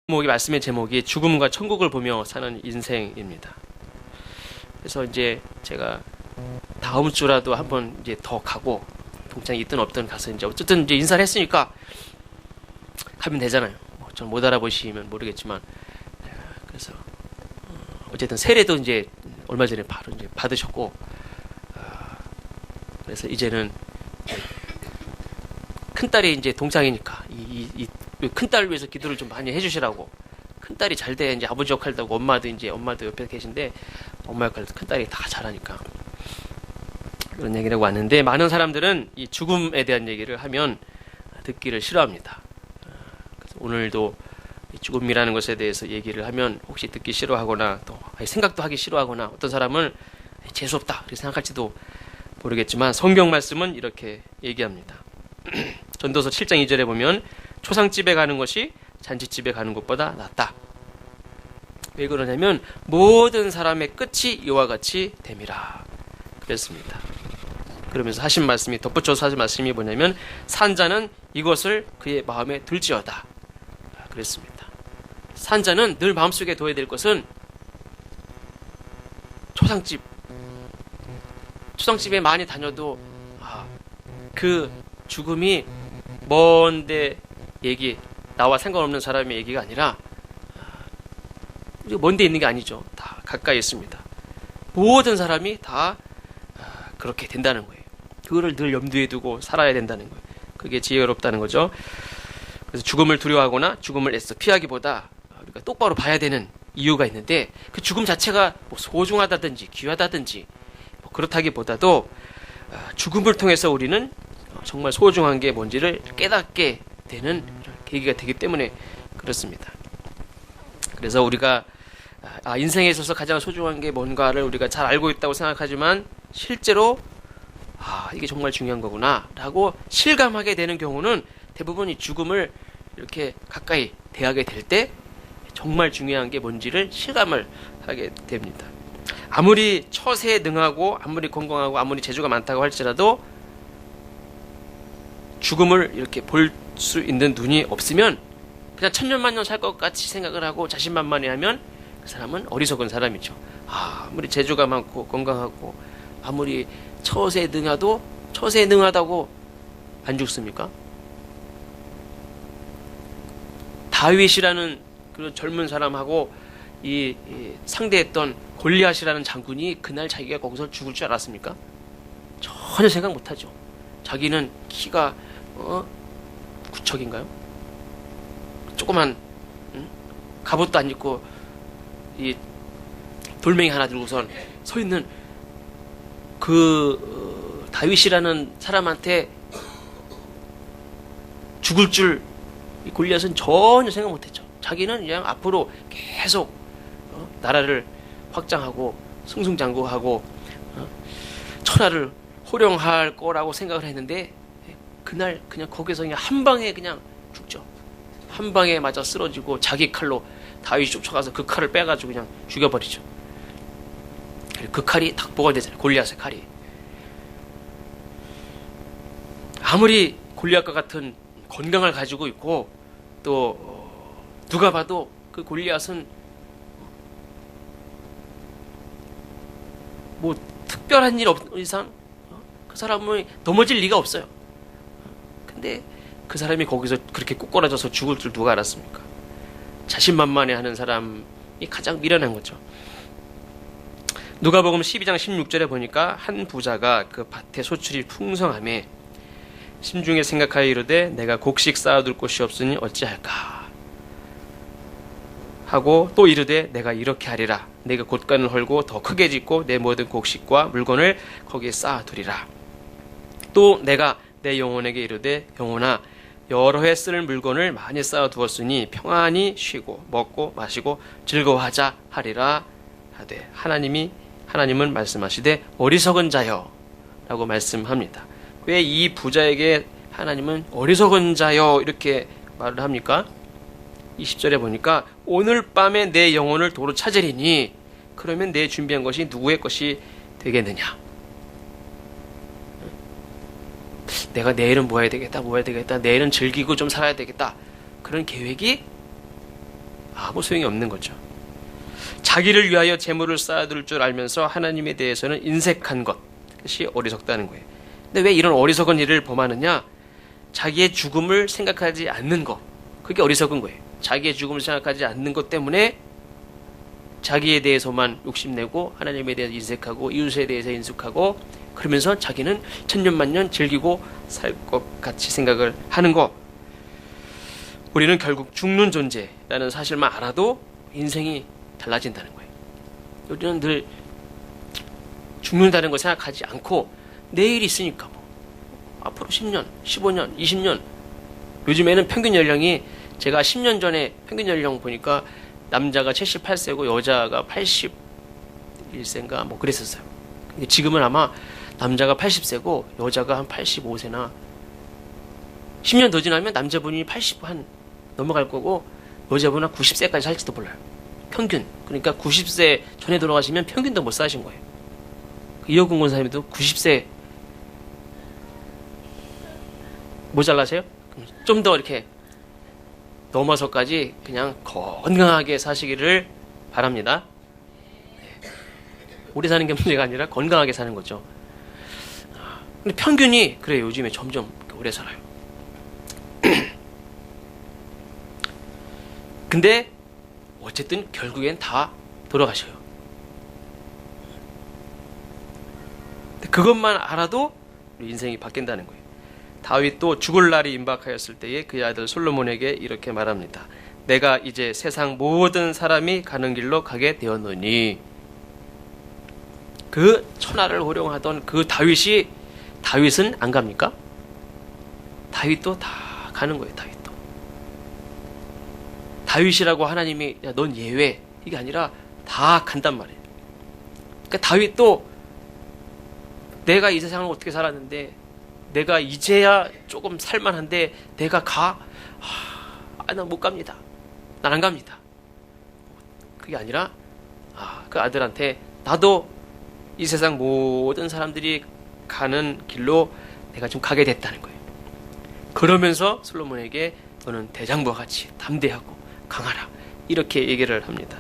말씀의 제목이 죽음과 천국을 보며 사는 인생입니다. 그래서 이제 제가 다음 주라도 한번 이제 더 가고, 동창이 있든 없든 가서 이제 어쨌든 이제 인사를 했으니까 가면 되잖아요. 전 못 알아보시면 모르겠지만, 그래서 어쨌든 세례도 이제 얼마 전에 바로 이제 받으셨고, 그래서 이제는 큰 딸이 이제 동창이니까 이 큰 딸을 위해서 기도를 좀 많이 해주시라고. 큰 딸이 잘 돼 이제 아버지 역할도 하고, 엄마도 옆에 계신데 엄마 역할도 큰 딸이 다 잘하니까 그런 얘기를 하고 왔는데, 많은 사람들은 이 죽음에 대한 얘기를 하면 듣기를 싫어합니다. 그래서 오늘도 이 죽음이라는 것에 대해서 얘기를 하면 혹시 듣기 싫어하거나 또 생각도 하기 싫어하거나, 어떤 사람은 재수없다 이렇게 생각할지도 모르겠지만, 성경 말씀은 이렇게 얘기합니다. 전도서 7장 2절에 보면 초상집에 가는 것이 잔치집에 가는 것보다 낫다. 왜 그러냐면 모든 사람의 끝이 이와 같이 됨이라 그랬습니다. 그러면서 하신 말씀이, 덧붙여서 하신 말씀이 뭐냐면, 산자는 이것을 그의 마음에 둘지어다 그랬습니다. 산자는 늘 마음속에 둬야 될 것은 초상집에 많이 다녀도 그 죽음이 먼데 나와 상관없는 사람의 얘기가 아니라, 먼데 있는 게 아니죠. 다 가까이 있습니다. 모든 사람이 다 그렇게 된다는 거예요. 그거를 늘 염두에 두고 살아야 된다는 거예요. 그게 지혜롭다는 거죠. 그래서 죽음을 두려워하거나 죽음을 애써 피하기보다 우리가 똑바로 봐야 되는 이유가 있는데, 그 죽음 자체가 뭐 소중하다든지 귀하다든지 뭐 그렇다기보다도 죽음을 통해서 우리는 정말 소중한 게 뭔지를 깨닫게 되는 계기가 되기 때문에 그렇습니다. 그래서 우리가 인생에 있어서 가장 소중한 게 뭔가를 우리가 잘 알고 있다고 생각하지만, 실제로 이게 정말 중요한 거구나 라고 실감하게 되는 경우는 대부분 이 죽음을 이렇게 가까이 대하게 될 때 정말 중요한 게 뭔지를 실감을 하게 됩니다. 아무리 처세에 능하고 아무리 건강하고 아무리 재주가 많다고 할지라도 죽음을 이렇게 볼 수 있는 눈이 없으면 그냥 천년만년 살 것 같이 생각을 하고 자신만만해하면 그 사람은 어리석은 사람이죠. 아무리 재주가 많고 건강하고 아무리 처세에 능하다고 안 죽습니까? 다윗이라는 그런 젊은 사람하고 이 상대했던 골리앗이라는 장군이 그날 자기가 거기서 죽을 줄 알았습니까? 전혀 생각 못하죠. 자기는 키가 9척인가요? 조그만 갑옷도 안 입고 이 돌멩이 하나 들고선 서 있는 그 다윗이라는 사람한테 죽을 줄 골리앗은 전혀 생각 못했죠. 자기는 그냥 앞으로 계속 나라를 확장하고 승승장구하고 천하를 호령할 거라고 생각을 했는데, 그날 그냥 거기서 그냥 한 방에 그냥 죽죠. 한 방에 맞아 쓰러지고 자기 칼로 다윗이 쫓아가서 그 칼을 빼가지고 그냥 죽여버리죠. 그 칼이 탁보가 되잖아요. 골리앗의 칼이. 아무리 골리앗과 같은 건강을 가지고 있고, 또 누가 봐도 그 골리앗은 뭐 특별한 일 없는 이상 그 사람은 넘어질 리가 없어요. 근데 그 사람이 거기서 그렇게 ቁ꾸라져서 죽을 줄 누가 알았습니까? 자신만만해하는 사람이 가장 미련한 거죠. 누가복음 12장 16절에 보니까 한 부자가 그 밭에 소출이 풍성하매 심중에 생각하여 이르되 내가 곡식 쌓아둘 곳이 없으니 어찌할까 하고, 또 이르되 내가 이렇게 하리라. 내가 곳간을 헐고 더 크게 짓고 내 모든 곡식과 물건을 거기에 쌓아두리라. 또 내가 내 영혼에게 이르되 영혼아, 여러 해 쓸 물건을 많이 쌓아두었으니 평안히 쉬고 먹고 마시고 즐거워하자 하리라 하되, 하나님은 말씀하시되 어리석은 자여 라고 말씀합니다. 왜 이 부자에게 하나님은 어리석은 자여 이렇게 말을 합니까? 20절에 보니까 오늘 밤에 내 영혼을 도로 찾으리니 그러면 내 준비한 것이 누구의 것이 되겠느냐. 내가 내일은 뭐 해야 되겠다, 내일은 즐기고 좀 살아야 되겠다, 그런 계획이 아무 소용이 없는 거죠. 자기를 위하여 재물을 쌓아둘 줄 알면서 하나님에 대해서는 인색한 것이 어리석다는 거예요. 근데 왜 이런 어리석은 일을 범하느냐? 자기의 죽음을 생각하지 않는 것, 그게 어리석은 거예요. 자기의 죽음을 생각하지 않는 것 때문에 자기에 대해서만 욕심내고 하나님에 대해서 인색하고 이웃에 대해서 인색하고, 그러면서 자기는 천년만년 즐기고 살 것 같이 생각을 하는 거. 우리는 결국 죽는 존재라는 사실만 알아도 인생이 달라진다는 거예요. 우리는 늘 죽는다는 걸 생각하지 않고 내일이 있으니까 뭐 앞으로 10년, 15년, 20년. 요즘에는 평균 연령이, 제가 10년 전에 평균 연령 보니까 남자가 78세고 여자가 81세인가 뭐 그랬었어요. 근데 지금은 아마 남자가 80세고 여자가 한 85세나, 10년 더 지나면 남자분이 80 한 넘어갈 거고 여자분은 90세까지 살지도 몰라요. 평균. 그러니까 90세 전에 돌아가시면 평균도 못 사신 거예요. 이어공 권사님도 90세 모자라세요? 좀 더 이렇게 넘어서까지 그냥 건강하게 사시기를 바랍니다. 네. 오래 사는 게 문제가 아니라 건강하게 사는 거죠. 근데 평균이 그래요. 요즘에 점점 오래 살아요. 근데 어쨌든 결국엔 다 돌아가셔요. 그것만 알아도 우리 인생이 바뀐다는 거예요. 다윗도 죽을 날이 임박하였을 때에 그의 아들 솔로몬에게 이렇게 말합니다. 내가 이제 세상 모든 사람이 가는 길로 가게 되었노니. 그 천하를 호령하던 그 다윗은 안 갑니까? 다윗도 다 가는 거예요. 다윗이라고 하나님이 야, 넌 예외, 이게 아니라 다 간단 말이에요. 그러니까 다윗도 내가 이 세상을 어떻게 살았는데, 내가 이제야 조금 살만한데 내가 가? 난 못 갑니다. 난 안 갑니다. 그게 아니라 그 아들한테 나도 이 세상 모든 사람들이 가는 길로 내가 좀 가게 됐다는 거예요. 그러면서 솔로몬에게 너는 대장부와 같이 담대하고 강하라, 이렇게 얘기를 합니다.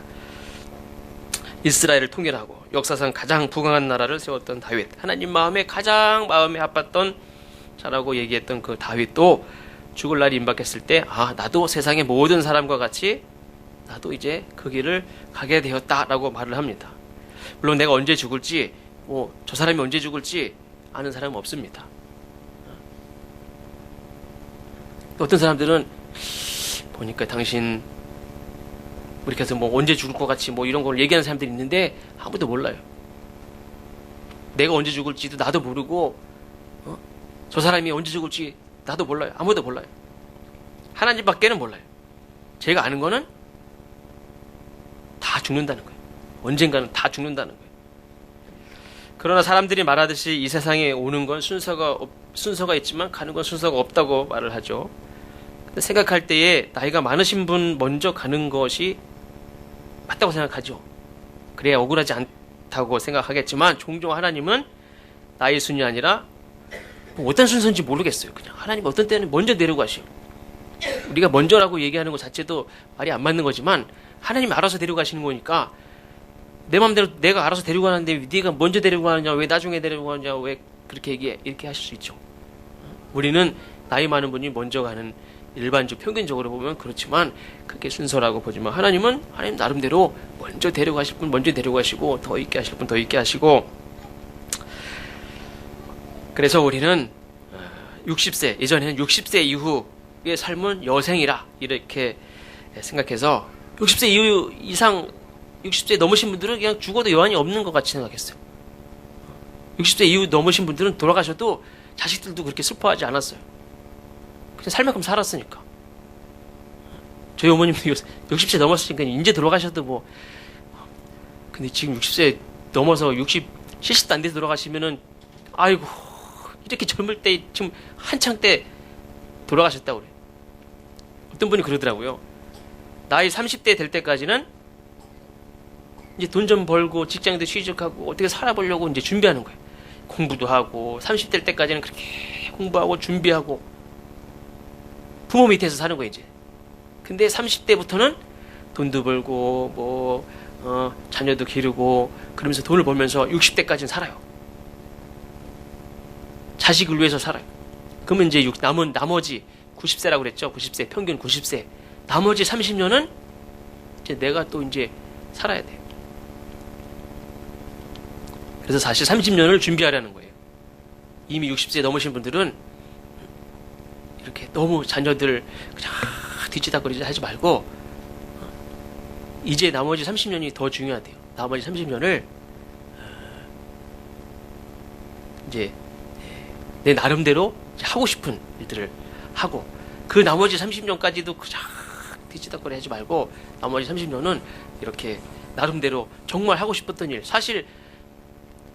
이스라엘을 통일하고 역사상 가장 부강한 나라를 세웠던 다윗, 하나님 가장 마음에 아팠던 자라고 얘기했던 그 다윗도 죽을 날이 임박했을 때 나도 세상의 모든 사람과 같이 나도 이제 그 길을 가게 되었다라고 말을 합니다. 물론 내가 언제 죽을지, 저 사람이 언제 죽을지 아는 사람은 없습니다. 어떤 사람들은 보니까 당신 이렇게 해서 언제 죽을 것 같이 이런 걸 얘기하는 사람들이 있는데 아무도 몰라요. 내가 언제 죽을지도 나도 모르고, 저 사람이 언제 죽을지 나도 몰라요. 아무도 몰라요. 하나님밖에는 몰라요. 제가 아는 거는 다 죽는다는 거예요. 언젠가는 다 죽는다는 거예요. 그러나 사람들이 말하듯이 이 세상에 오는 건 순서가 있지만 가는 건 순서가 없다고 말을 하죠. 생각할 때에 나이가 많으신 분 먼저 가는 것이 맞다고 생각하죠. 그래야 억울하지 않다고 생각하겠지만, 종종 하나님은 나이 순이 아니라 어떤 순서인지 모르겠어요. 그냥 하나님 어떤 때는 먼저 데려가셔. 우리가 먼저라고 얘기하는 것 자체도 말이 안 맞는 거지만 하나님이 알아서 데려가시는 거니까, 내 맘대로 내가 알아서 데려가는데 네가 먼저 데려가느냐, 왜 나중에 데려가느냐, 왜 그렇게 이렇게 하실 수 있죠. 우리는 나이 많은 분이 먼저 가는, 일반적 평균적으로 보면 그렇지만 그게 순서라고 보지만, 하나님 나름대로 먼저 데려가실 분 먼저 데려가시고, 더 있게 하실 분 더 있게 하시고. 그래서 우리는 60세, 예전에는 60세 이후의 삶은 여생이라 이렇게 생각해서 60세 이상 60세 넘으신 분들은 그냥 죽어도 여한이 없는 것 같이 생각했어요. 60세 이후 넘으신 분들은 돌아가셔도 자식들도 그렇게 슬퍼하지 않았어요. 그냥 살 만큼 살았으니까. 저희 어머님도 60세 넘었으니까 이제 돌아가셔도 근데 지금 60세 넘어서 70도 안 돼서 돌아가시면은, 아이고, 이렇게 젊을 때, 지금 한창 때 돌아가셨다고 그래요. 어떤 분이 그러더라고요. 나이 30대 될 때까지는 이제 돈 좀 벌고 직장도 취직하고 어떻게 살아보려고 이제 준비하는 거예요. 공부도 하고, 30대 때까지는 그렇게 공부하고 준비하고 부모 밑에서 사는 거예요, 이제. 근데 30대부터는 돈도 벌고 자녀도 기르고 그러면서 돈을 벌면서 60대까지는 살아요. 자식을 위해서 살아요. 그러면 이제 나머지 90세라고 그랬죠. 90세, 평균 90세. 나머지 30년은 이제 내가 또 이제 살아야 돼요. 그래서 사실 30년을 준비하라는 거예요. 이미 60세 넘으신 분들은 이렇게 너무 자녀들 그냥 뒤치다거리지 하지 말고 이제 나머지 30년이 더 중요하대요. 나머지 30년을 이제 내 나름대로 하고 싶은 일들을 하고 그 나머지 30년까지도 그냥 뒤치다거리 하지 말고 나머지 30년은 이렇게 나름대로 정말 하고 싶었던 일. 사실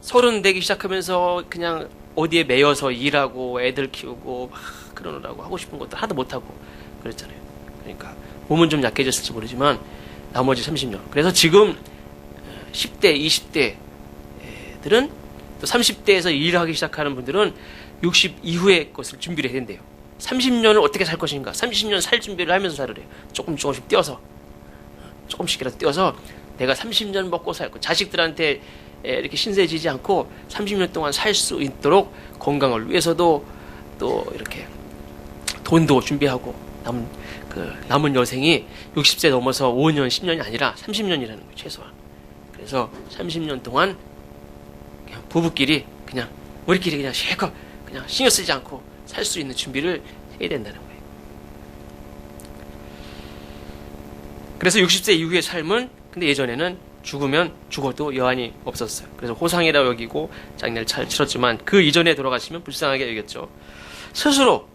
30 되기 시작하면서 그냥 어디에 매여서 일하고 애들 키우고 막 그러느라고 하고 싶은 것들 하나도 못하고 그랬잖아요. 그러니까 몸은 좀 약해졌을지 모르지만 나머지 30년. 그래서 지금 10대, 20대들은 또 30대에서 일을 하기 시작하는 분들은 60 이후의 것을 준비를 해야 된대요. 30년을 어떻게 살 것인가. 30년 살 준비를 하면서 살으래요. 조금씩 뛰어서. 조금씩이라도 뛰어서 내가 30년 먹고 살 거. 자식들한테 이렇게 신세지지 않고 30년 동안 살 수 있도록 건강을 위해서도 또 이렇게 돈도 준비하고 남은 여생이 60세 넘어서 5년, 10년이 아니라 30년이라는 거예요, 최소한. 그래서 30년 동안 그냥 부부끼리 그냥 우리끼리 그냥 실컷 그냥 신경 쓰지 않고 살 수 있는 준비를 해야 된다는 거예요. 그래서 60세 이후의 삶은 근데 예전에는 죽으면 죽어도 여한이 없었어요. 그래서 호상이라고 여기고 장례를 잘 치렀지만 그 이전에 돌아가시면 불쌍하게 여겼죠. 스스로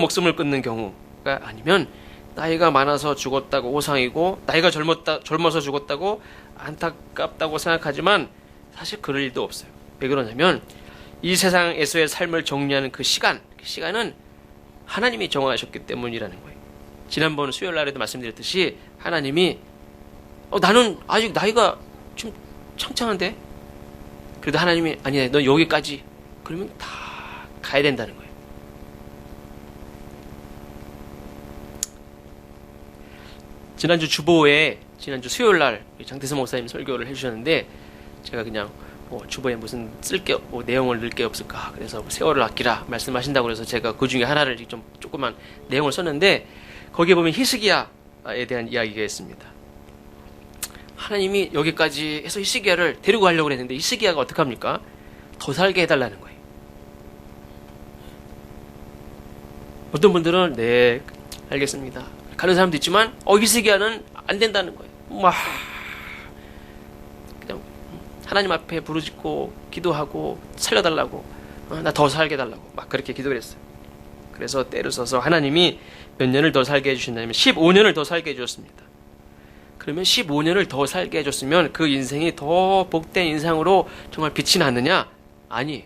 목숨을 끊는 경우가 아니면 나이가 많아서 죽었다고 호상이고 나이가 젊어서 죽었다고 안타깝다고 생각하지만 사실 그럴 일도 없어요. 왜 그러냐면 이 세상에서의 삶을 정리하는 그 시간은 하나님이 정하셨기 때문이라는 거예요. 지난번 수요일 날에도 말씀드렸듯이 하나님이 나는 아직 나이가 좀 창창한데 그래도 하나님이 아니야 너 여기까지 그러면 다 가야 된다는 거예요. 지난주 수요일 날 장태선 목사님 설교를 해주셨는데 제가 그냥 주보에 무슨 내용을 넣을 게 없을까 그래서 세월을 아끼라 말씀하신다고 그래서 제가 그 중에 하나를 좀 조그만 내용을 썼는데 거기에 보면 히스기야에 대한 이야기가 있습니다. 하나님이 여기까지 해서 히스기야를 데리고 가려고 했는데 히스기야가 어떡합니까? 더 살게 해달라는 거예요. 어떤 분들은 네 알겠습니다 가는 사람도 있지만 히스기야는 안 된다는 거예요. 막 그냥 하나님 앞에 부르짖고 기도하고 살려달라고 나 더 살게 해달라고 막 그렇게 기도를 했어요. 그래서 때를 써서 하나님이 몇 년을 더 살게 해주신다면 15년을 더 살게 해주셨습니다. 그러면 15년을 더 살게 해줬으면 그 인생이 더 복된 인생으로 정말 빛이 났느냐? 아니.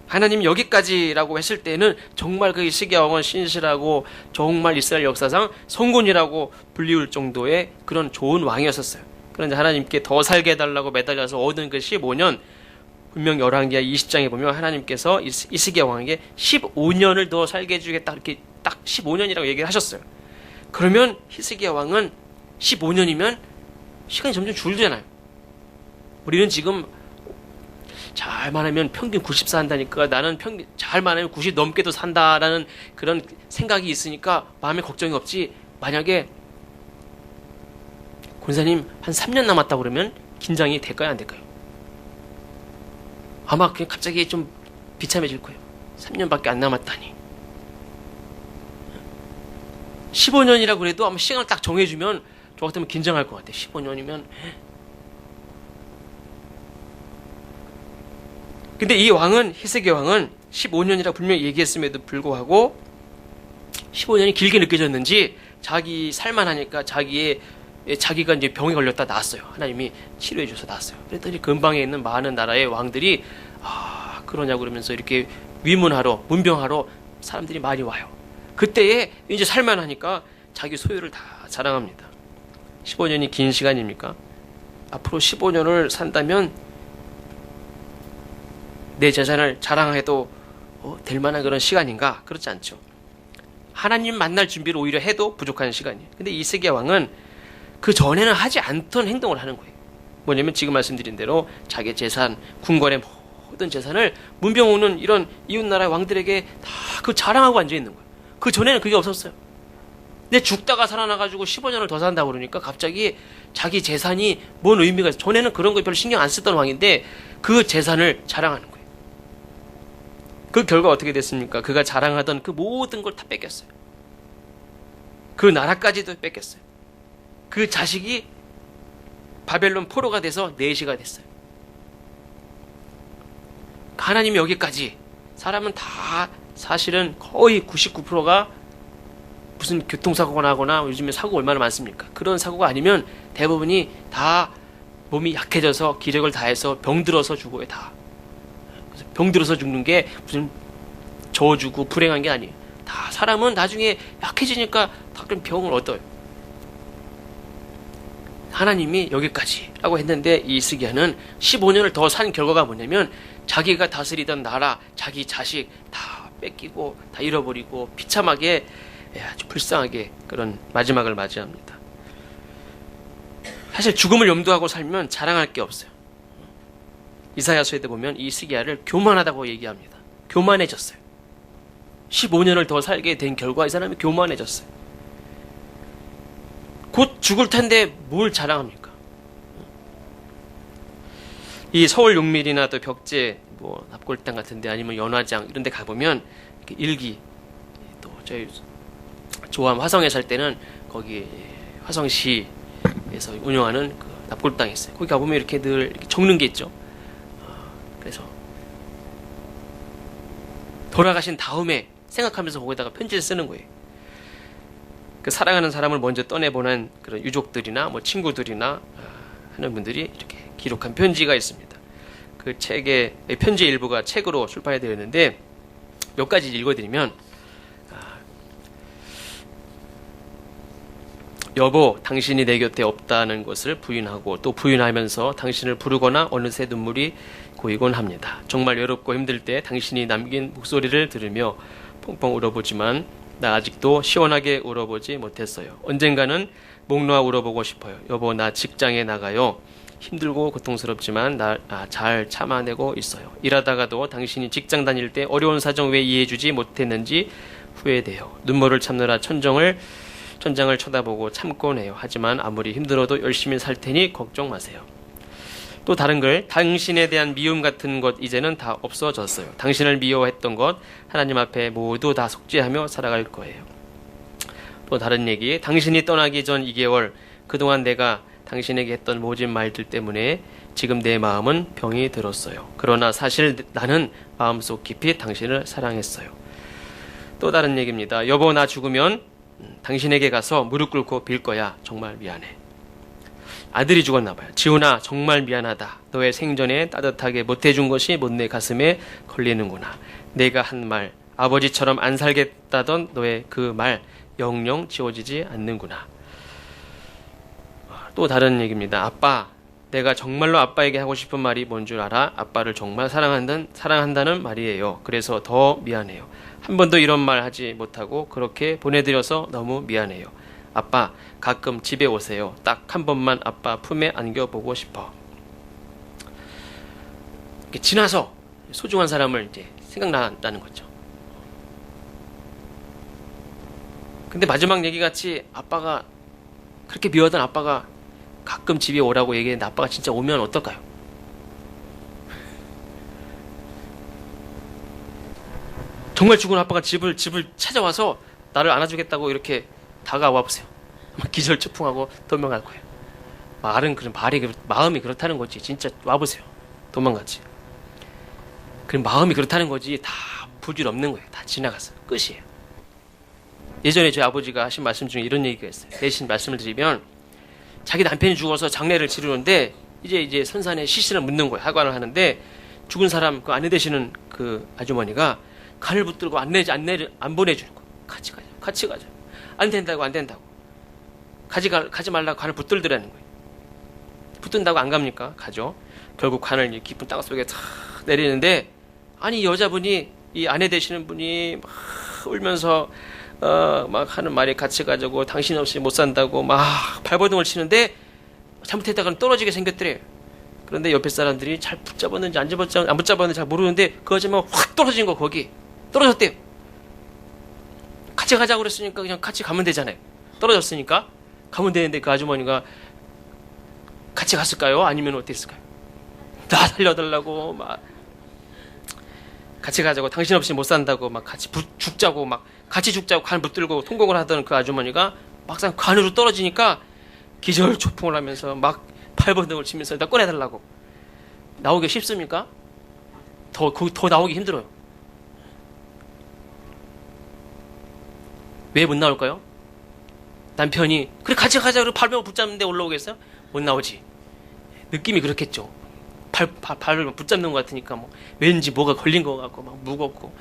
하나님 여기까지라고 했을 때는 정말 그 히스기야 왕은 신실하고 정말 이스라엘 역사상 성군이라고 불리울 정도의 그런 좋은 왕이었었어요. 그런데 하나님께 더 살게 해달라고 매달려서 얻은 그 15년 분명 열왕기하 20장에 보면 하나님께서 히스기야 왕에게 15년을 더 살게 해주겠다 이렇게 딱 15년이라고 얘기를 하셨어요. 그러면 히스기야 왕은 15년이면 시간이 점점 줄잖아요. 우리는 지금 잘만 하면 평균 90살 한다니까 나는 잘만 하면 90 넘게도 산다라는 그런 생각이 있으니까 마음에 걱정이 없지. 만약에 권사님 한 3년 남았다고 그러면 긴장이 될까요 안 될까요? 아마 그냥 갑자기 좀 비참해질 거예요. 3년밖에 안 남았다니. 15년이라고 그래도 아마 시간을 딱 정해주면 저 같으면 긴장할 것 같아요. 15년이면. 근데 이 왕은 히스기야 왕은 15년이라고 분명히 얘기했음에도 불구하고 15년이 길게 느껴졌는지 자기 살만하니까 자기가 이제 병에 걸렸다 나았어요. 하나님이 치료해 줘서 나았어요. 그랬더니 근방에 있는 많은 나라의 왕들이 그러냐고 그러면서 이렇게 문병하러 사람들이 많이 와요. 그때에 이제 살만하니까 자기 소유를 다 자랑합니다. 15년이 긴 시간입니까? 앞으로 15년을 산다면 내 재산을 자랑해도 될 만한 그런 시간인가? 그렇지 않죠. 하나님 만날 준비를 오히려 해도 부족한 시간이에요. 근데 이스기야 왕은 그 전에는 하지 않던 행동을 하는 거예요. 뭐냐면 지금 말씀드린 대로 자기 재산, 궁궐의 모든 재산을 문병 오는 이런 이웃나라 왕들에게 다 그 자랑하고 앉아 있는 거예요. 그 전에는 그게 없었어요. 근데 죽다가 살아나가지고 15년을 더 산다고 그러니까 갑자기 자기 재산이 뭔 의미가 있어. 전에는 그런 거 별로 신경 안 쓰던 왕인데 그 재산을 자랑하는 거예요. 그 결과 어떻게 됐습니까? 그가 자랑하던 그 모든 걸 다 뺏겼어요. 그 나라까지도 뺏겼어요. 그 자식이 바벨론 포로가 돼서 내시가 됐어요. 하나님이 여기까지, 사람은 다 사실은 거의 99%가 무슨 교통사고가 나거나 요즘에 사고 얼마나 많습니까? 그런 사고가 아니면 대부분이 다 몸이 약해져서 기력을 다해서 병들어서 죽어요. 다. 그래서 병들어서 죽는 게 무슨 저주고 불행한 게 아니에요. 다 사람은 나중에 약해지니까 다 그런 병을 얻어요. 하나님이 여기까지라고 했는데 이 이스기야는 15년을 더 산 결과가 뭐냐면 자기가 다스리던 나라, 자기 자식 다 뺏기고 다 잃어버리고 비참하게, 아주 불쌍하게 그런 마지막을 맞이합니다. 사실 죽음을 염두하고 살면 자랑할 게 없어요. 이사야서에도 보면 이 이스기야를 교만하다고 얘기합니다. 교만해졌어요. 15년을 더 살게 된 결과 이 사람이 교만해졌어요. 곧 죽을 텐데 뭘 자랑합니까? 이 서울 용밀이나 또 벽제, 뭐 납골당 같은데 아니면 연화장 이런 데 가보면 일기, 또 저희 조암 화성에 살 때는 거기 화성시에서 운영하는 그 납골당이 있어요. 거기 가보면 이렇게 늘 이렇게 적는 게 있죠. 그래서 돌아가신 다음에 생각하면서 거기다가 편지를 쓰는 거예요. 그 사랑하는 사람을 먼저 떠내보낸 그런 유족들이나 뭐 친구들이나 하는 분들이 이렇게 기록한 편지가 있습니다. 그 책의 편지 일부가 책으로 출판이 되었는데 몇 가지 읽어드리면, 여보, 당신이 내 곁에 없다는 것을 부인하고 또 부인하면서 당신을 부르거나 어느새 눈물이 고이곤 합니다. 정말 외롭고 힘들 때 당신이 남긴 목소리를 들으며 펑펑 울어보지만 나 아직도 시원하게 울어보지 못했어요. 언젠가는 목 놓아 울어보고 싶어요. 여보, 나 직장에 나가요. 힘들고 고통스럽지만 잘 참아내고 있어요. 일하다가도 당신이 직장 다닐 때 어려운 사정 왜 이해해주지 못했는지 후회돼요. 눈물을 참느라 천장을 쳐다보고 참곤 해요. 하지만 아무리 힘들어도 열심히 살 테니 걱정 마세요. 또 다른 글, 당신에 대한 미움 같은 것 이제는 다 없어졌어요. 당신을 미워했던 것 하나님 앞에 모두 다 속죄하며 살아갈 거예요. 또 다른 얘기, 당신이 떠나기 전 2개월 그동안 내가 당신에게 했던 모진 말들 때문에 지금 내 마음은 병이 들었어요. 그러나 사실 나는 마음속 깊이 당신을 사랑했어요. 또 다른 얘기입니다. 여보, 나 죽으면 당신에게 가서 무릎 꿇고 빌 거야. 정말 미안해. 아들이 죽었나 봐요. 지훈아, 정말 미안하다. 너의 생전에 따뜻하게 못해준 것이 못내 가슴에 걸리는구나. 내가 한 말, 아버지처럼 안 살겠다던 너의 그 말 영영 지워지지 않는구나. 또 다른 얘기입니다. 아빠, 내가 정말로 아빠에게 하고 싶은 말이 뭔 줄 알아? 아빠를 정말 사랑한다는 말이에요. 그래서 더 미안해요. 한 번도 이런 말 하지 못하고 그렇게 보내드려서 너무 미안해요. 아빠, 가끔 집에 오세요. 딱 한 번만 아빠 품에 안겨보고 싶어. 이렇게 지나서 소중한 사람을 이제 생각난다는 거죠. 근데 마지막 얘기 같이 아빠가 그렇게 미워하던 아빠가 가끔 집에 오라고 얘기했는데 아빠가 진짜 오면 어떨까요? 정말 죽은 아빠가 집을 찾아와서 나를 안아주겠다고 이렇게 다가와 보세요. 기절초풍하고 도망갈 거예요. 마음이 그렇다는 거지. 진짜 와보세요. 도망가지. 그럼 마음이 그렇다는 거지. 다 부질 없는 거예요. 다 지나갔어요. 끝이에요. 예전에 저희 아버지가 하신 말씀 중에 이런 얘기가 있어요. 대신 말씀을 드리면, 자기 남편이 죽어서 장례를 치르는데 이제 선산에 시신을 묻는 거예요. 하관을 하는데 죽은 사람 그 아내 되시는 그 아주머니가 칼을 붙들고 안 보내주는 거예요. 같이 가자. 안 된다고. 가지 말라고 관을 붙들더라는 거예요. 붙든다고 안 갑니까? 가죠. 결국 관을 깊은 땅 속에 탁 내리는데, 아니 여자분이 이 아내 되시는 분이 막 울면서 막 하는 말이 같이 가자고 당신 없이 못 산다고 막 발버둥을 치는데 잘못했다가는 떨어지게 생겼더래요. 그런데 옆에 사람들이 잘 붙잡았는지 안 붙잡았는지 잘 모르는데 그 아줌마가 확 떨어진 거 거기 떨어졌대요. 같이 가자고 그랬으니까 그냥 같이 가면 되잖아요. 떨어졌으니까 가면 되는데 그 아주머니가 같이 갔을까요? 아니면 어땠을까요? 나 살려달라고 막 같이 가자고 당신 없이 못 산다고 막 같이 죽자고 막 같이 죽자고 간 붙들고 통곡을 하던 그 아주머니가 막상 간으로 떨어지니까 기절초풍을 하면서 막 발버둥을 치면서 나 꺼내달라고. 나오기 쉽습니까? 더 나오기 힘들어요. 왜 못 나올까요? 남편이 그래 같이 가자 그러고 발을 붙잡는데 올라오겠어요? 못 나오지. 느낌이 그렇겠죠. 발을 붙잡는 것 같으니까 뭐 왠지 뭐가 걸린 것 같고 막 무겁고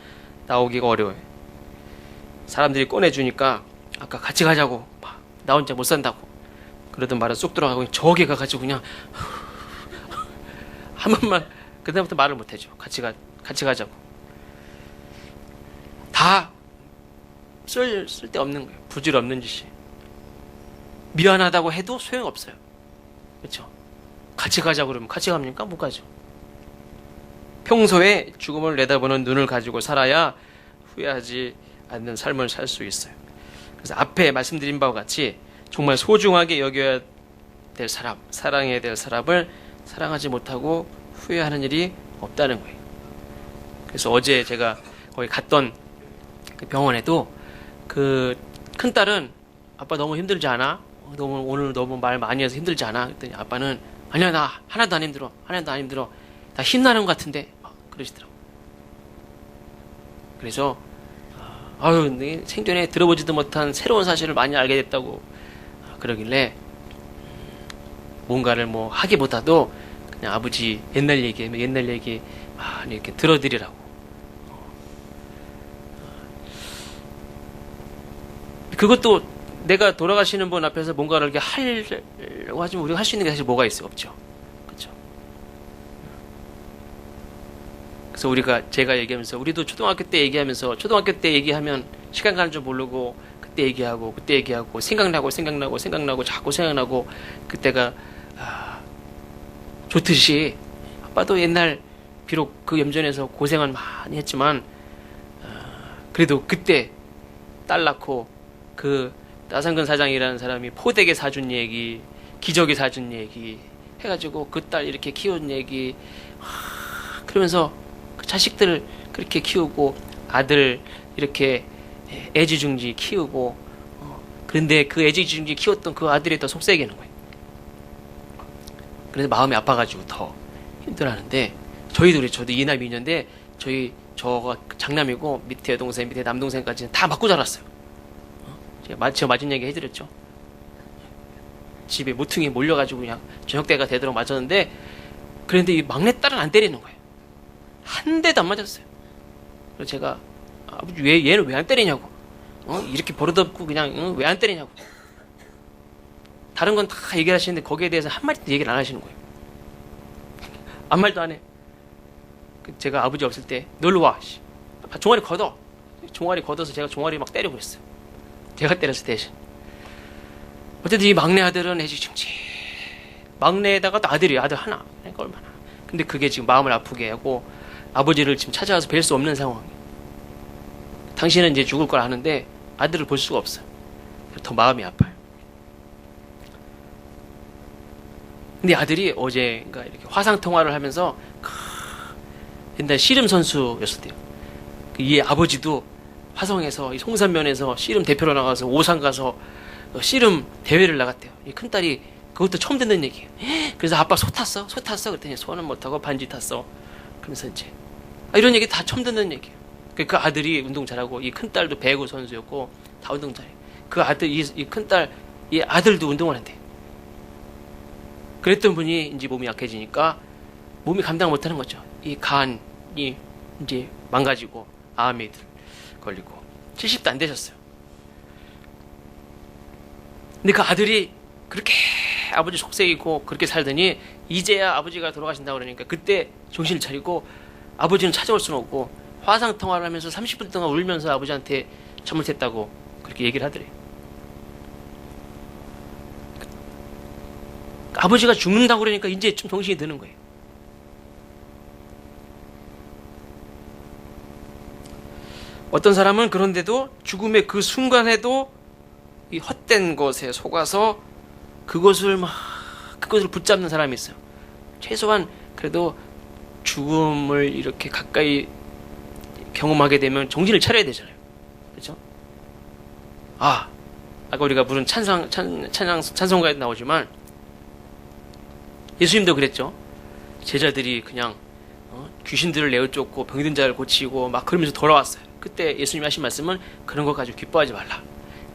나오기가 어려워요. 사람들이 꺼내주니까 아까 같이 가자고 막 나 혼자 못 산다고 그러던 말은 쏙 들어가고 저기 가가지고 그냥 한 번만 그다음부터 말을 못해줘. 같이 가자고. 다 쓸데없는 거예요. 부질없는 짓이. 미안하다고 해도 소용없어요. 그렇죠? 같이 가자고 그러면 같이 갑니까? 못 가죠. 평소에 죽음을 내다보는 눈을 가지고 살아야 후회하지 않는 삶을 살 수 있어요. 그래서 앞에 말씀드린 바와 같이 정말 소중하게 여겨야 될 사람, 사랑해야 될 사람을 사랑하지 못하고 후회하는 일이 없다는 거예요. 그래서 어제 제가 거기 갔던 그 병원에도 그 큰딸은 아빠 너무 힘들지 않아? 오늘 너무 말 많이 해서 힘들지 않아? 그랬더니 아빠는 아니야 나 하나도 안 힘들어. 하나도 안 힘들어. 나 힘나는 것 같은데 막 그러시더라고. 그래서 생전에 들어보지도 못한 새로운 사실을 많이 알게 됐다고 그러길래 뭔가를 뭐 하기보다도 그냥 아버지 옛날 얘기 많이 이렇게 들어드리라고. 그것도 내가 돌아가시는 분 앞에서 뭔가를 이렇게 하려고 하지만 우리가 할 수 있는 게 사실 뭐가 있어요? 없죠. 그렇죠. 그래서 제가 얘기하면서 우리도 초등학교 때 얘기하면 시간 가는 줄 모르고 그때 얘기하고 생각나고 자꾸 생각나고 그때가 좋듯이 아빠도 옛날 비록 그 염전에서 고생은 많이 했지만 그래도 그때 딸 낳고 그 나상근 사장이라는 사람이 포대게 사준 얘기, 기저귀 사준 얘기 해가지고 그 딸 이렇게 키운 얘기 그러면서 그 자식들을 그렇게 키우고 아들 이렇게 애지중지 키우고 그런데 그 애지중지 키웠던 그 아들이 더 속세게는 거예요. 그래서 마음이 아파가지고 더 힘들어하는데 저희도 그래. 저도 이남 이녀인데 저가 장남이고 밑에 여동생 밑에 남동생까지는 다 맞고 자랐어요. 제가 맞은 얘기 해드렸죠. 집에 모퉁이 몰려가지고 그냥 저녁 때가 되도록 맞았는데 그런데 이 막내딸은 안 때리는 거예요. 한 대도 안 맞았어요. 그래서 제가 아버지 얘는 왜 안 때리냐고 이렇게 버릇없고 그냥 왜 안 때리냐고 다른 건 다 얘기하시는데 거기에 대해서 한마디도 얘기를 안 하시는 거예요. 아무 말도 안 해. 제가 아버지 없을 때 놀러 와. 종아리 걷어. 종아리 걷어서 제가 종아리 막 때리고 그랬어요. 제가 때렸을 대신. 어쨌든 이 막내 아들은 애지중지. 막내에다가 또 아들 하나. 그러니까 얼마나. 근데 그게 지금 마음을 아프게 하고 아버지를 지금 찾아와서 뵐 수 없는 상황. 당신은 이제 죽을 걸 아는데 아들을 볼 수가 없어요. 더 마음이 아파요. 근데 아들이 어제인가 이렇게 화상 통화를 하면서 옛날 씨름 선수였었대요. 이 아버지도 화성에서 송산면에서 씨름 대표로 나가서 오산 가서 씨름 대회를 나갔대요. 이 큰딸이 그것도 처음 듣는 얘기예요. 그래서 아빠 소 탔어? 그랬더니 소는 못하고 반지 탔어. 그러면서 이제 이런 얘기 다 처음 듣는 얘기예요. 그 아들이 운동 잘하고 이 큰딸도 배구 선수였고 다 운동 잘해. 그 아들 이 큰딸 이 아들도 운동을 한대. 그랬던 분이 이제 몸이 약해지니까 몸이 감당 못하는 거죠. 이 간이 이제 망가지고 암이 걸리고 70도 안 되셨어요. 근데 그 아들이 그렇게 아버지 속색이고 그렇게 살더니 이제야 아버지가 돌아가신다고 그러니까 그때 정신을 차리고 아버지는 찾아올 수는 없고 화상 통화를 하면서 30분 동안 울면서 아버지한테 잘못했다고 그렇게 얘기를 하더래. 아버지가 죽는다고 그러니까 이제 좀 정신이 드는 거예요. 어떤 사람은 그런데도 죽음의 그 순간에도 이 헛된 것에 속아서 그것을 붙잡는 사람이 있어요. 최소한 그래도 죽음을 이렇게 가까이 경험하게 되면 정신을 차려야 되잖아요. 그렇죠? 아까 우리가 부른 찬송가에 나오지만 예수님도 그랬죠. 제자들이 그냥 귀신들을 내어쫓고 병든 자를 고치고 막 그러면서 돌아왔어요. 그때 예수님이 하신 말씀은 그런 것 가지고 기뻐하지 말라.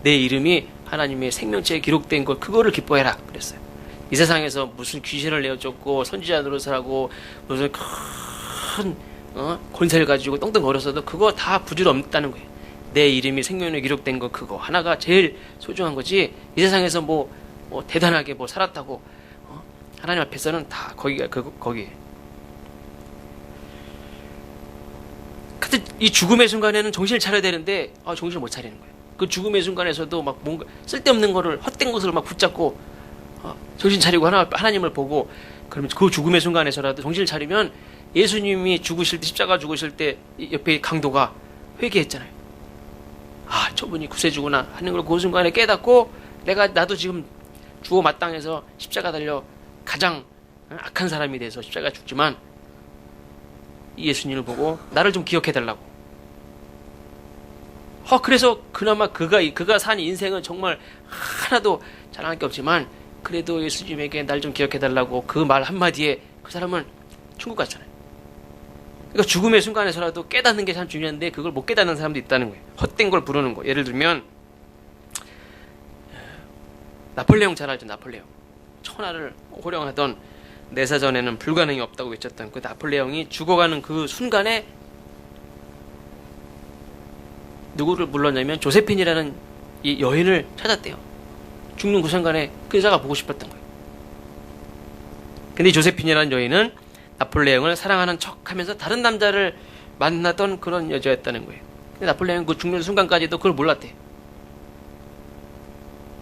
내 이름이 하나님의 생명체에 기록된 것 그거를 기뻐해라 그랬어요. 이 세상에서 무슨 귀신을 내어쫓고 선지자 노릇을 하고 무슨 큰 권세를 가지고 떵떵거렸어도 그거 다 부질없다는 거예요. 내 이름이 생명에 기록된 거 그거 하나가 제일 소중한 거지. 이 세상에서 뭐 대단하게 뭐 살았다고 하나님 앞에서는 다 거기가 거기에. 근데 이 죽음의 순간에는 정신을 차려야 되는데 정신을 못 차리는 거예요. 그 죽음의 순간에서도 막 뭔가 쓸데없는 거를 헛된 것을 막 붙잡고 정신 차리고 하나님을 보고 그러면 그 죽음의 순간에서라도 정신을 차리면 예수님이 죽으실 때 십자가 죽으실 때 옆에 강도가 회개했잖아요. 저분이 구세주구나 하는 걸 그 순간에 깨닫고 나도 지금 주어 마땅해서 십자가 달려 가장 악한 사람이 돼서 십자가 죽지만 예수님을 보고 나를 좀 기억해달라고. 그래서 그나마 그가 산 인생은 정말 하나도 자랑할 게 없지만 그래도 예수님에게 날 좀 기억해달라고 그 말 한마디에 그 사람은 천국 갔잖아요. 그러니까 죽음의 순간에서라도 깨닫는 게 참 중요한데 그걸 못 깨닫는 사람도 있다는 거예요. 헛된 걸 부르는 거. 예를 들면 나폴레옹 잘 알죠. 나폴레옹. 천하를 호령하던 내사전에는 불가능이 없다고 외쳤던 그 나폴레옹이 죽어가는 그 순간에 누구를 불렀냐면 조세핀이라는 이 여인을 찾았대요. 죽는 그 순간에 그 여자가 보고 싶었던 거예요. 근데 이 조세핀이라는 여인은 나폴레옹을 사랑하는 척 하면서 다른 남자를 만나던 그런 여자였다는 거예요. 근데 나폴레옹은 그 죽는 순간까지도 그걸 몰랐대요.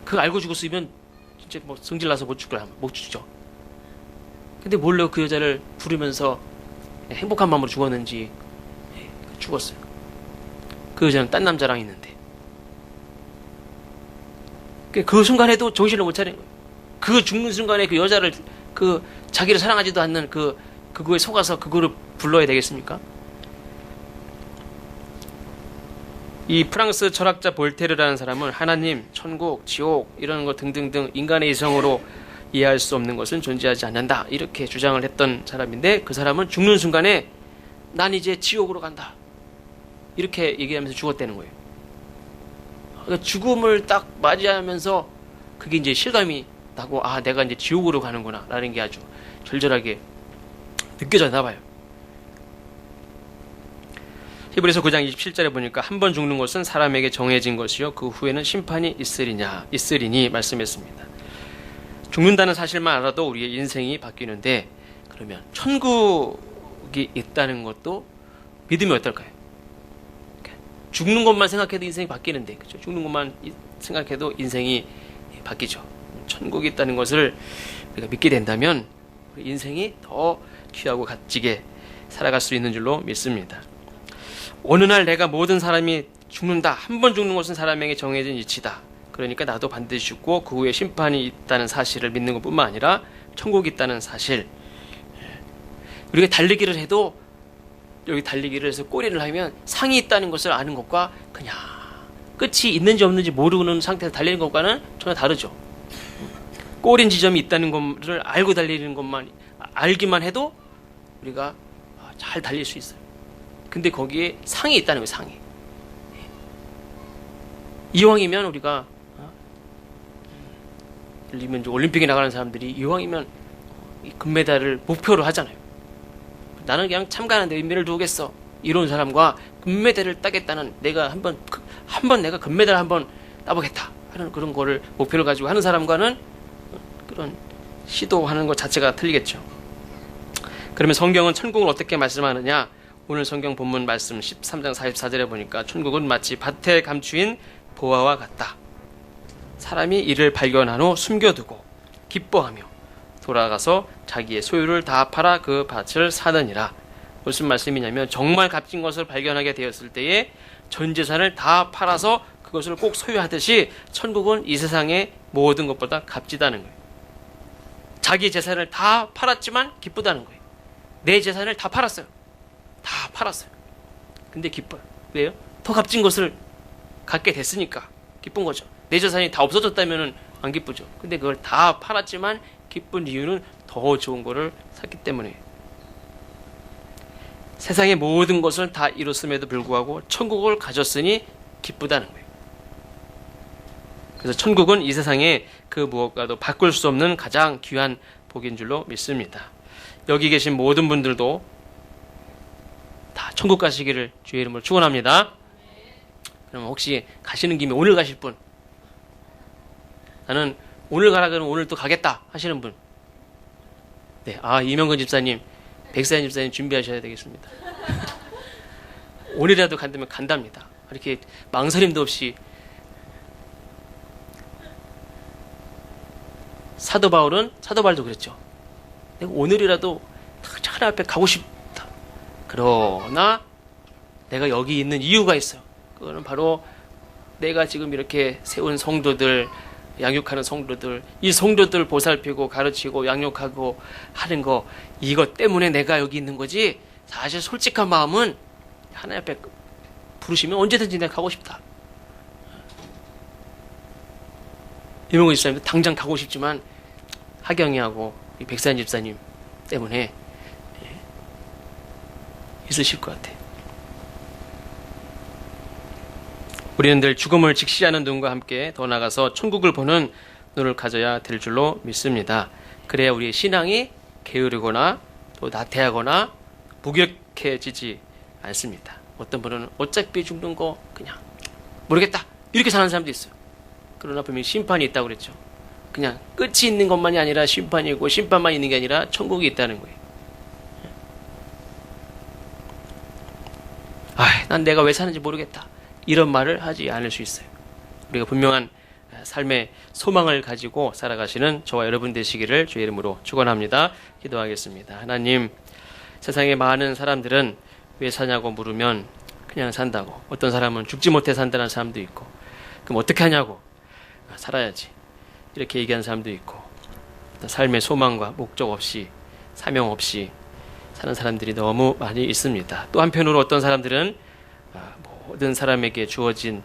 그걸 알고 죽었으면 진짜 뭐 성질나서 못 죽죠. 근데 몰래 그 여자를 부르면서 행복한 마음으로 죽었는지 죽었어요. 그 여자는 딴 남자랑 있는데 그 순간에도 정신을 못 차린 거예요. 그 죽는 순간에 그 여자를 자기를 사랑하지도 않는 그거에 속아서 그거를 불러야 되겠습니까? 이 프랑스 철학자 볼테르라는 사람은 하나님, 천국, 지옥 이런 거 등등등 인간의 이성으로 이해할 수 없는 것은 존재하지 않는다 이렇게 주장을 했던 사람인데 그 사람은 죽는 순간에 난 이제 지옥으로 간다 이렇게 얘기하면서 죽었다는 거예요. 그러니까 죽음을 딱 맞이하면서 그게 이제 실감이 나고 내가 이제 지옥으로 가는구나 라는 게 아주 절절하게 느껴졌나 봐요. 히브리서 9장 27절에 보니까 한 번 죽는 것은 사람에게 정해진 것이요 그 후에는 심판이 있으리니 말씀했습니다. 죽는다는 사실만 알아도 우리의 인생이 바뀌는데 그러면 천국이 있다는 것도 믿으면 어떨까요? 죽는 것만 생각해도 인생이 바뀌는데 그렇죠? 죽는 것만 생각해도 인생이 바뀌죠. 천국이 있다는 것을 우리가 믿게 된다면 우리 인생이 더 귀하고 값지게 살아갈 수 있는 줄로 믿습니다. 어느 날 내가 모든 사람이 죽는다. 한 번 죽는 것은 사람에게 정해진 이치다. 그러니까 나도 반드시 죽고 그 후에 심판이 있다는 사실을 믿는 것뿐만 아니라 천국이 있다는 사실. 우리가 달리기를 해도 여기 달리기를 해서 꼬리를 하면 상이 있다는 것을 아는 것과 그냥 끝이 있는지 없는지 모르는 상태에서 달리는 것과는 전혀 다르죠. 꼬린 지점이 있다는 것을 알고 달리는 것만 알기만 해도 우리가 잘 달릴 수 있어요. 근데 거기에 상이 있다는 거예요. 상이. 이왕이면 우리가 예를 들면 올림픽에 나가는 사람들이 이왕이면 금메달을 목표로 하잖아요. 나는 그냥 참가하는데 의미를 두겠어. 이런 사람과 금메달을 따겠다는 내가 한번 내가 금메달 한번 따보겠다 하는 그런 거를 목표를 가지고 하는 사람과는 그런 시도하는 것 자체가 틀리겠죠. 그러면 성경은 천국을 어떻게 말씀하느냐? 오늘 성경 본문 말씀 13장 44절에 보니까 천국은 마치 밭에 감추인 보화와 같다. 사람이 이를 발견한 후 숨겨두고 기뻐하며 돌아가서 자기의 소유를 다 팔아 그 밭을 사느니라. 무슨 말씀이냐면 정말 값진 것을 발견하게 되었을 때에 전 재산을 다 팔아서 그것을 꼭 소유하듯이 천국은 이 세상의 모든 것보다 값지다는 거예요. 자기 재산을 다 팔았지만 기쁘다는 거예요. 내 재산을 다 팔았어요. 다 팔았어요. 근데 기뻐요. 왜요? 더 값진 것을 갖게 됐으니까 기쁜 거죠. 내 재산이 다 없어졌다면 안 기쁘죠. 근데 그걸 다 팔았지만 기쁜 이유는 더 좋은 거를 샀기 때문에. 세상의 모든 것을 다 이뤘음에도 불구하고 천국을 가졌으니 기쁘다는 거예요. 그래서 천국은 이 세상에 그 무엇과도 바꿀 수 없는 가장 귀한 복인 줄로 믿습니다. 여기 계신 모든 분들도 다 천국 가시기를 주의 이름으로 축원합니다. 그럼 혹시 가시는 김에 오늘 가실 분, 나는 오늘 가라 그러면 오늘 또 가겠다 하시는 분, 네, 이명근 집사님, 백사연 집사님 준비하셔야 되겠습니다. 오늘이라도 간다면 간답니다. 이렇게 망설임도 없이. 사도 바울도 그랬죠. 내가 오늘이라도 하나님 앞에 가고 싶다. 그러나 내가 여기 있는 이유가 있어요. 그거는 바로 내가 지금 이렇게 세운 성도들, 양육하는 성도들, 이 성도들 보살피고 가르치고 양육하고 하는 거, 이것 때문에 내가 여기 있는 거지. 사실 솔직한 마음은 하나님 앞에 부르시면 언제든지 내가 가고 싶다. 이명근 집사님도 당장 가고 싶지만 하경이하고 백사연 집사님 때문에 있으실 것 같아요. 우리는 늘 죽음을 직시하는 눈과 함께 더 나아가서 천국을 보는 눈을 가져야 될 줄로 믿습니다. 그래야 우리의 신앙이 게으르거나 또 나태하거나 무력해지지 않습니다. 어떤 분은 어차피 죽는 거 그냥 모르겠다 이렇게 사는 사람도 있어요. 그러나 분명히 심판이 있다고 그랬죠. 그냥 끝이 있는 것만이 아니라 심판이고, 심판만 있는 게 아니라 천국이 있다는 거예요. 난 내가 왜 사는지 모르겠다 이런 말을 하지 않을 수 있어요. 우리가 분명한 삶의 소망을 가지고 살아가시는 저와 여러분 되시기를 주의 이름으로 축원합니다. 기도하겠습니다. 하나님, 세상에 많은 사람들은 왜 사냐고 물으면 그냥 산다고, 어떤 사람은 죽지 못해 산다는 사람도 있고, 그럼 어떻게 하냐고, 살아야지 이렇게 얘기하는 사람도 있고, 삶의 소망과 목적 없이, 사명 없이 사는 사람들이 너무 많이 있습니다. 또 한편으로 어떤 사람들은 모든 사람에게 주어진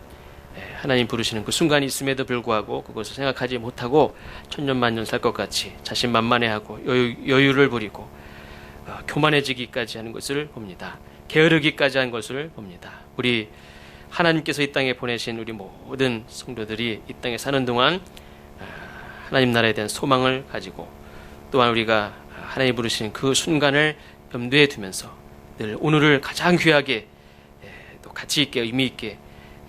하나님 부르시는 그 순간이 있음에도 불구하고 그것을 생각하지 못하고 천년만년 살 것 같이 자신만만해하고 여유를 부리고 교만해지기까지 하는 것을 봅니다. 게으르기까지 한 것을 봅니다. 우리 하나님께서 이 땅에 보내신 우리 모든 성도들이 이 땅에 사는 동안 하나님 나라에 대한 소망을 가지고, 또한 우리가 하나님 부르시는 그 순간을 염두에 두면서 늘 오늘을 가장 귀하게 또 가치 있게 의미 있게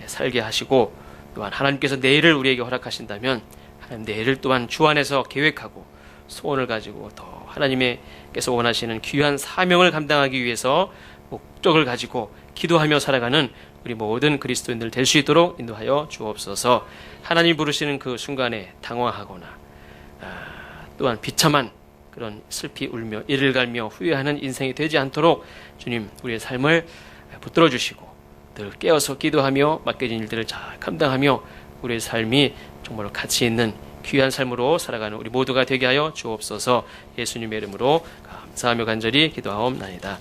살게 하시고, 또한 하나님께서 내일을 우리에게 허락하신다면 하나님 내일을 또한 주 안에서 계획하고 소원을 가지고 더 하나님께서 원하시는 귀한 사명을 감당하기 위해서 목적을 가지고 기도하며 살아가는 우리 모든 그리스도인들 될 수 있도록 인도하여 주옵소서. 하나님 부르시는 그 순간에 당황하거나 또한 비참한 그런 슬피 울며 이를 갈며 후회하는 인생이 되지 않도록 주님 우리의 삶을 붙들어 주시고 늘 깨어서 기도하며 맡겨진 일들을 잘 감당하며 우리의 삶이 정말로 가치 있는 귀한 삶으로 살아가는 우리 모두가 되게 하여 주옵소서. 예수님의 이름으로 감사하며 간절히 기도하옵나이다.